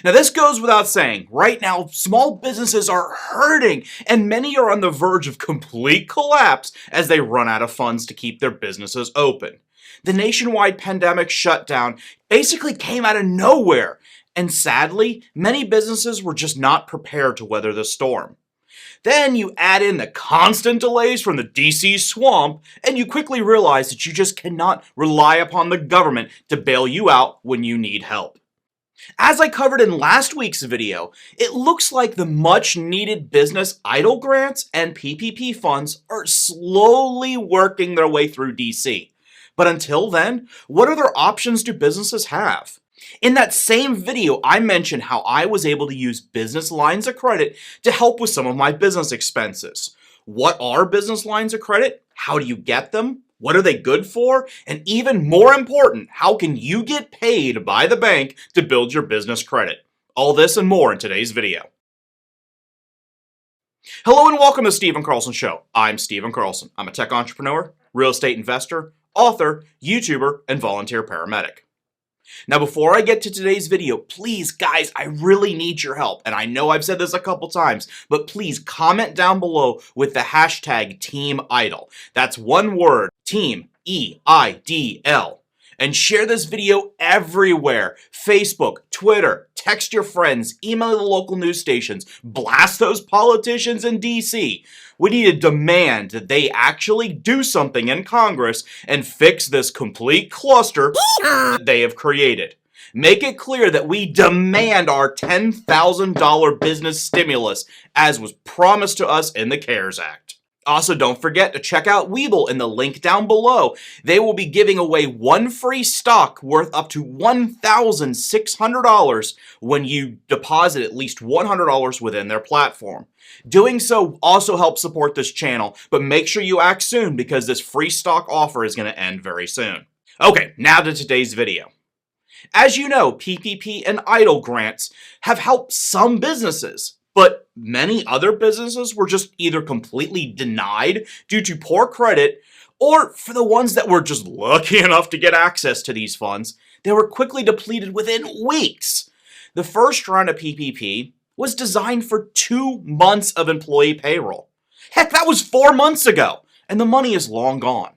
Now, this goes without saying. Right now, small businesses are hurting, and many are on the verge of complete collapse as they run out of funds to keep their businesses open. The nationwide pandemic shutdown basically came out of nowhere, and sadly, many businesses were just not prepared to weather the storm. Then you add in the constant delays from the DC swamp, and you quickly realize that you just cannot rely upon the government to bail you out when you need help. As I covered in last week's video, it looks like the much needed business EIDL grants and PPP funds are slowly working their way through DC. But until then, what other options do businesses have? In that same video, I mentioned how I was able to use business lines of credit to help with some of my business expenses. What are business lines of credit? How do you get them? What are they good for? And even more important, how can you get paid by the bank to build your business credit? All this and more in today's video. Hello and welcome to Stephen Carlson Show. I'm Stephen Carlson. I'm a tech entrepreneur, real estate investor, author, YouTuber, and volunteer paramedic. Now, before I get to today's video, please, guys, I really need your help. And I know I've said this a couple times, but please comment down below with the hashtag TeamEIDL. That's one word, Team, E-I-D-L. And share this video everywhere. Facebook, Twitter, text your friends, email the local news stations, blast those politicians in DC. We need to demand that they actually do something in Congress and fix this complete cluster that they have created. Make it clear that we demand our $10,000 business stimulus as was promised to us in the CARES Act. Also, don't forget to check out Webull in the link down below. They will be giving away one free stock worth up to $1,600 when you deposit at least $100 within their platform. Doing so also helps support this channel, but make sure you act soon because this free stock offer is going to end very soon. Okay, now to today's video. As you know, PPP and EIDL grants have helped some businesses, but many other businesses were just either completely denied due to poor credit, or for the ones that were just lucky enough to get access to these funds, they were quickly depleted within weeks. The first round of PPP was designed for 2 months of employee payroll. Heck, that was 4 months ago, and the money is long gone.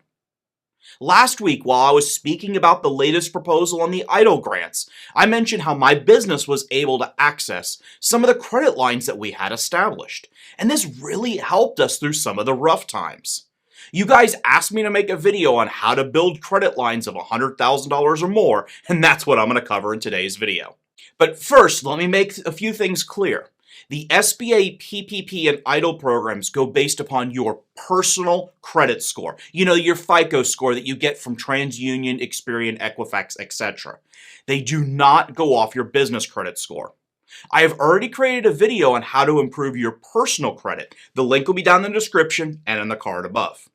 Last week, while I was speaking about the latest proposal on the EIDL grants, I mentioned how my business was able to access some of the credit lines that we had established. And this really helped us through some of the rough times. You guys asked me to make a video on how to build credit lines of $100,000 or more, and that's what I'm going to cover in today's video. But first, let me make a few things clear. The SBA, PPP, and EIDL programs go based upon your personal credit score. You know, your FICO score that you get from TransUnion, Experian, Equifax, etc. They do not go off your business credit score. I have already created a video on how to improve your personal credit. The link will be down in the description and in the card above.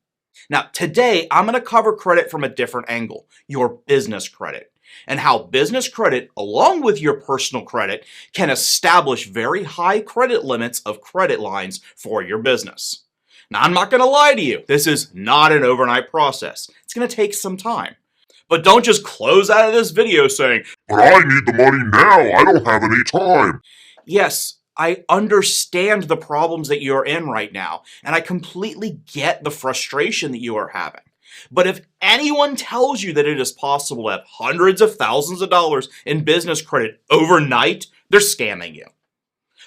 Now, today, I'm going to cover credit from a different angle, your business credit, and how business credit, along with your personal credit, can establish very high credit limits of credit lines for your business. Now, I'm not going to lie to you. This is not an overnight process. It's going to take some time. But don't just close out of this video saying, "But I need the money now. I don't have any time." Yes, I understand the problems that you're in right now, and I completely get the frustration that you are having. But if anyone tells you that it is possible to have hundreds of thousands of dollars in business credit overnight, they're scamming you.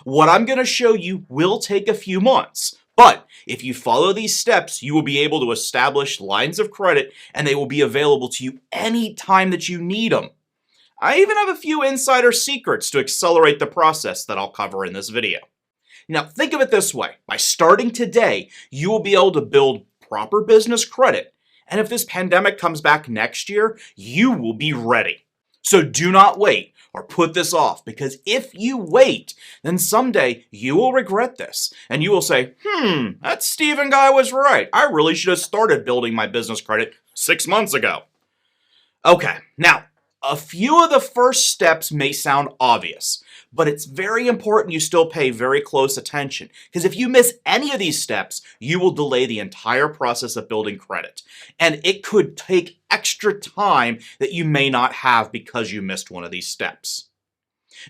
What I'm going to show you will take a few months, but if you follow these steps, you will be able to establish lines of credit and they will be available to you anytime that you need them. I even have a few insider secrets to accelerate the process that I'll cover in this video. Now, think of it this way. By starting today, you will be able to build proper business credit. And if this pandemic comes back next year, you will be ready. So do not wait or put this off, because if you wait, then someday you will regret this. And you will say, that Stephen guy was right. I really should have started building my business credit 6 months ago. Okay, now, a few of the first steps may sound obvious, but it's very important you still pay very close attention, because if you miss any of these steps, you will delay the entire process of building credit. And it could take extra time that you may not have because you missed one of these steps.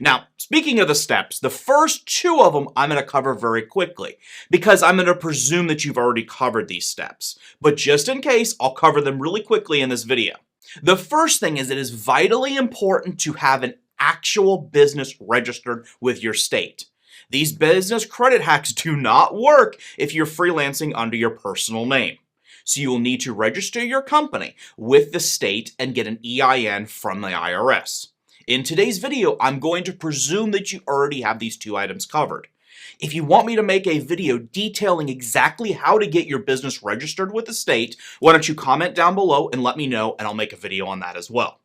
Now, speaking of the steps, the first two of them I'm going to cover very quickly because I'm going to presume that you've already covered these steps. But just in case, I'll cover them really quickly in this video. The first thing is it is vitally important to have an actual business registered with your state. These business credit hacks do not work if you're freelancing under your personal name. So you will need to register your company with the state and get an EIN from the IRS. In today's video, I'm going to presume that you already have these two items covered. If you want me to make a video detailing exactly how to get your business registered with the state, why don't you comment down below and let me know, and I'll make a video on that as well.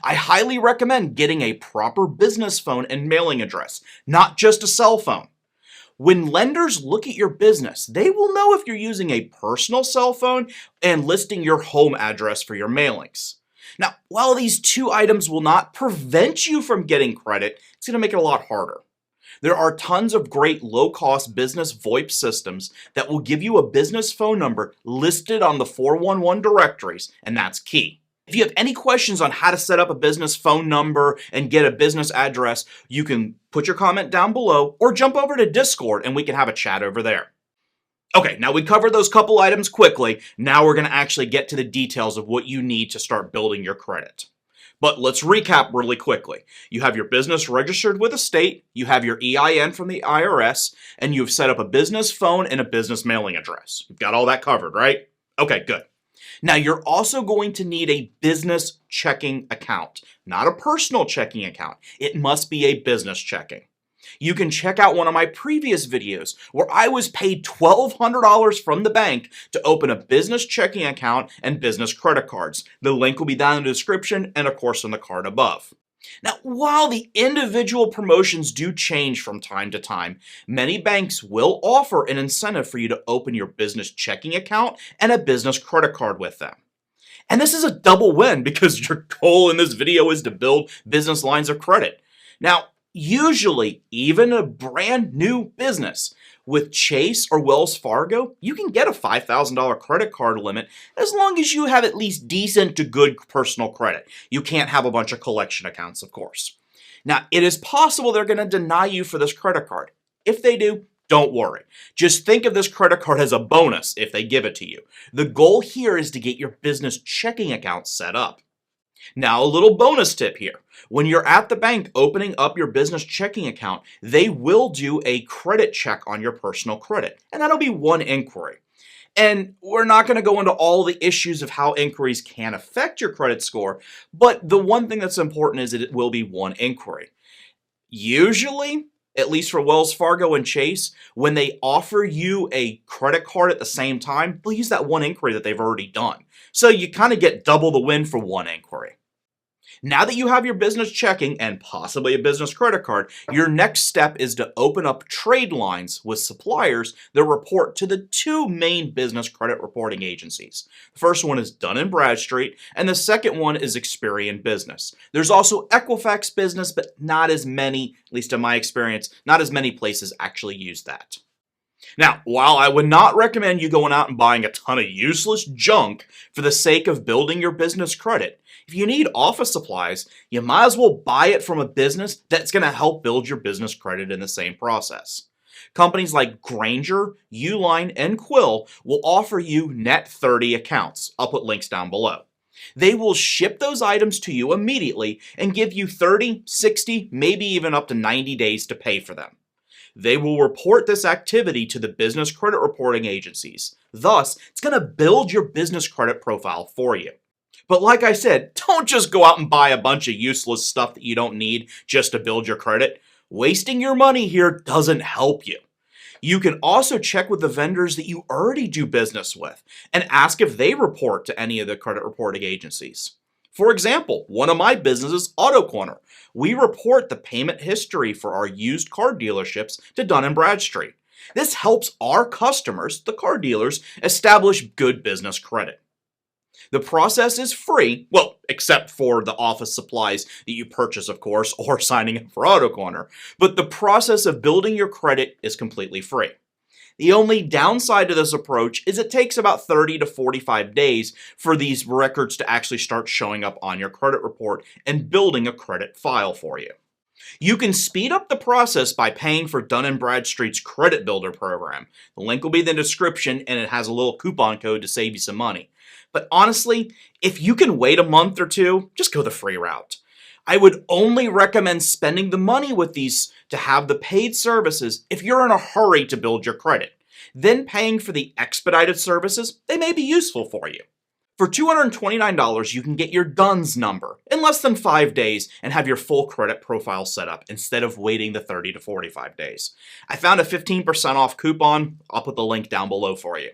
I highly recommend getting a proper business phone and mailing address, not just a cell phone. When lenders look at your business, they will know if you're using a personal cell phone and listing your home address for your mailings. Now, while these two items will not prevent you from getting credit, it's going to make it a lot harder. There are tons of great low-cost business VoIP systems that will give you a business phone number listed on the 411 directories, and that's key. If you have any questions on how to set up a business phone number and get a business address, you can put your comment down below or jump over to Discord and we can have a chat over there. Okay, now we covered those couple items quickly. Now we're going to actually get to the details of what you need to start building your credit. But let's recap really quickly. You have your business registered with a state, you have your EIN from the IRS, and you've set up a business phone and a business mailing address. You've got all that covered, right? Okay, good. Now you're also going to need a business checking account, not a personal checking account. It must be a business checking. You can check out one of my previous videos where I was paid $1,200 from the bank to open a business checking account and business credit cards. The link will be down in the description and of course on the card above. Now, while the individual promotions do change from time to time, many banks will offer an incentive for you to open your business checking account and a business credit card with them. And this is a double win because your goal in this video is to build business lines of credit. Now, usually, even a brand new business with Chase or Wells Fargo, you can get a $5,000 credit card limit as long as you have at least decent to good personal credit. You can't have a bunch of collection accounts, of course. Now, it is possible they're going to deny you for this credit card. If they do, don't worry. Just think of this credit card as a bonus if they give it to you. The goal here is to get your business checking account set up. Now, a little bonus tip here. When you're at the bank opening up your business checking account, they will do a credit check on your personal credit, and that'll be one inquiry. And we're not going to go into all the issues of how inquiries can affect your credit score, but the one thing that's important is that it will be one inquiry. Usually, at least for Wells Fargo and Chase, when they offer you a credit card at the same time, they'll use that one inquiry that they've already done. So you kind of get double the win for one inquiry. Now that you have your business checking and possibly a business credit card, your next step is to open up trade lines with suppliers that report to the two main business credit reporting agencies. The first one is Dun & Bradstreet, and the second one is Experian Business. There's also Equifax Business, but not as many, at least in my experience, not as many places actually use that. Now, while I would not recommend you going out and buying a ton of useless junk for the sake of building your business credit, if you need office supplies, you might as well buy it from a business that's going to help build your business credit in the same process. Companies like Granger, Uline, and Quill will offer you net 30 accounts. I'll put links down below. They will ship those items to you immediately and give you 30, 60, maybe even up to 90 days to pay for them. They will report this activity to the business credit reporting agencies. Thus, it's going to build your business credit profile for you. But like I said, don't just go out and buy a bunch of useless stuff that you don't need just to build your credit. Wasting your money here doesn't help you. You can also check with the vendors that you already do business with and ask if they report to any of the credit reporting agencies. For example, one of my businesses, Auto Corner. We report the payment history for our used car dealerships to Dun & Bradstreet. This helps our customers, the car dealers, establish good business credit. The process is free, well, except for the office supplies that you purchase, of course, or signing up for Auto Corner. But the process of building your credit is completely free. The only downside to this approach is it takes about 30 to 45 days for these records to actually start showing up on your credit report and building a credit file for you. You can speed up the process by paying for Dun & Bradstreet's Credit Builder program. The link will be in the description, and it has a little coupon code to save you some money. But honestly, if you can wait a month or two, just go the free route. I would only recommend spending the money with these to have the paid services if you're in a hurry to build your credit. Then paying for the expedited services, they may be useful for you. For $229, you can get your DUNS number in less than 5 days and have your full credit profile set up instead of waiting the 30 to 45 days. I found a 15% off coupon. I'll put the link down below for you.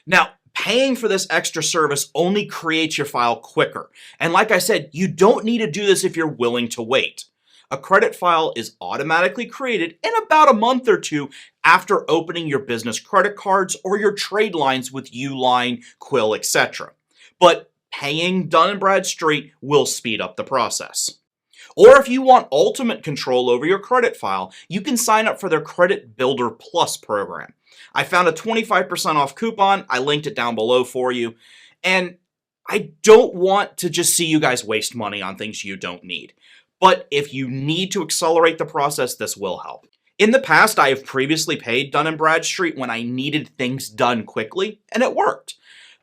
Now, paying for this extra service only creates your file quicker. And like I said, you don't need to do this if you're willing to wait. A credit file is automatically created in about a month or two after opening your business credit cards or your trade lines with Uline, Quill, etc. But paying Dun & Bradstreet will speed up the process. Or if you want ultimate control over your credit file, you can sign up for their Credit Builder Plus program. I found a 25% off coupon. I linked it down below for you. And I don't want to just see you guys waste money on things you don't need. But if you need to accelerate the process, this will help. In the past, I have previously paid Dun & Bradstreet when I needed things done quickly, and it worked.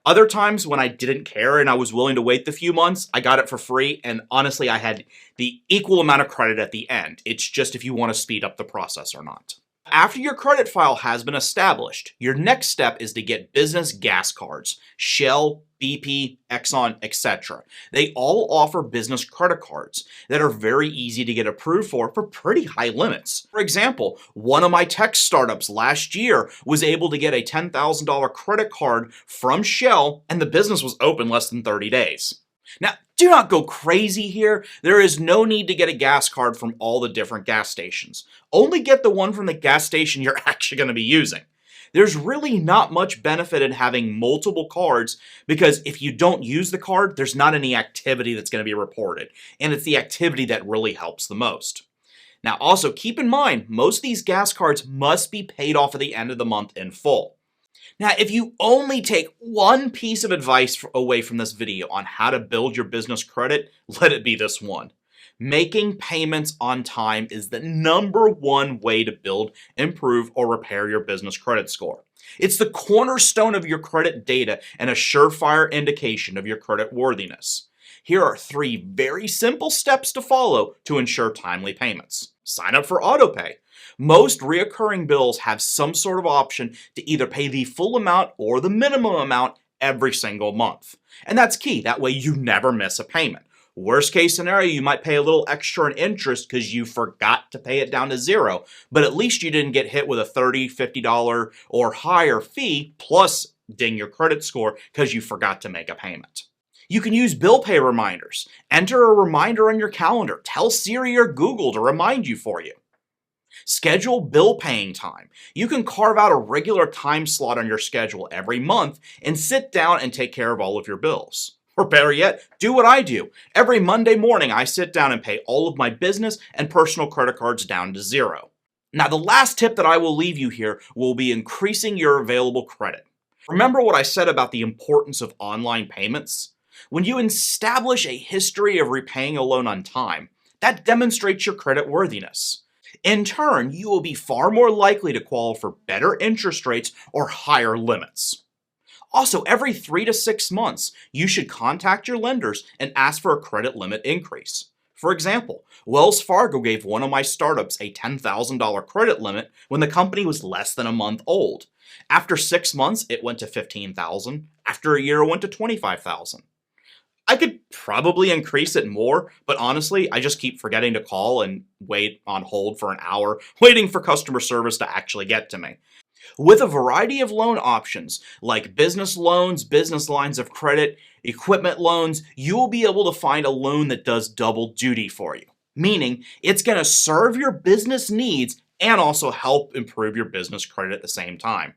Other times when I didn't care and I was willing to wait the few months, I got it for free, and honestly, I had the equal amount of credit at the end. It's just if you want to speed up the process or not. After your credit file has been established, your next step is to get business gas cards. Shell, BP, Exxon, etc. They all offer business credit cards that are very easy to get approved for pretty high limits. For example, one of my tech startups last year was able to get a $10,000 credit card from Shell, and the business was open less than 30 days. Now, do not go crazy here. There is no need to get a gas card from all the different gas stations. Only get the one from the gas station you're actually going to be using. There's really not much benefit in having multiple cards because if you don't use the card, there's not any activity that's going to be reported. And it's the activity that really helps the most. Now, also keep in mind, most of these gas cards must be paid off at the end of the month in full. Now, if you only take one piece of advice away from this video on how to build your business credit, let it be this one. Making payments on time is the #1 way to build, improve, or repair your business credit score. It's the cornerstone of your credit data and a surefire indication of your credit worthiness. Here are 3 very simple steps to follow to ensure timely payments. Sign up for autopay. Most reoccurring bills have some sort of option to either pay the full amount or the minimum amount every single month. And that's key, that way you never miss a payment. Worst case scenario, you might pay a little extra in interest because you forgot to pay it down to 0, but at least you didn't get hit with a $30, $50 or higher fee plus ding your credit score because you forgot to make a payment. You can use bill pay reminders. Enter a reminder on your calendar. Tell Siri or Google to remind you for you. Schedule bill paying time. You can carve out a regular time slot on your schedule every month and sit down and take care of all of your bills. Or better yet, do what I do. Every Monday morning, I sit down and pay all of my business and personal credit cards down to 0. Now, the last tip that I will leave you here will be increasing your available credit. Remember what I said about the importance of online payments? When you establish a history of repaying a loan on time, that demonstrates your credit worthiness. In turn, you will be far more likely to qualify for better interest rates or higher limits. Also, every 3 to 6 months, you should contact your lenders and ask for a credit limit increase. For example, Wells Fargo gave one of my startups a $10,000 credit limit when the company was less than a month old. After 6 months, it went to $15,000. After a year, it went to $25,000. I could probably increase it more, but honestly, I just keep forgetting to call and wait on hold for an hour, waiting for customer service to actually get to me. With a variety of loan options, like business loans, business lines of credit, equipment loans, you will be able to find a loan that does double duty for you. Meaning, it's going to serve your business needs and also help improve your business credit at the same time.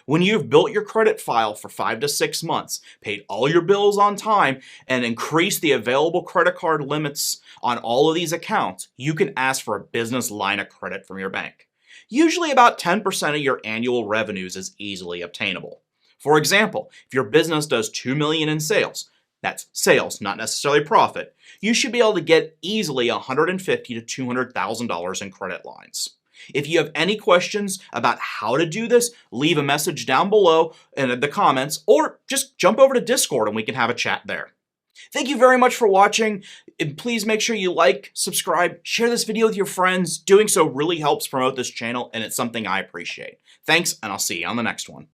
When you've built your credit file for 5 to 6 months, paid all your bills on time, and increased the available credit card limits on all of these accounts, you can ask for a business line of credit from your bank. Usually about 10% of your annual revenues is easily obtainable. For example, if your business does $2 million in sales, that's sales, not necessarily profit, you should be able to get easily $150,000 to $200,000 in credit lines. If you have any questions about how to do this, leave a message down below in the comments, or just jump over to Discord and we can have a chat there. Thank you very much for watching, and please make sure you like, subscribe, share this video with your friends. Doing so really helps promote this channel, and it's something I appreciate. Thanks, and I'll see you on the next one.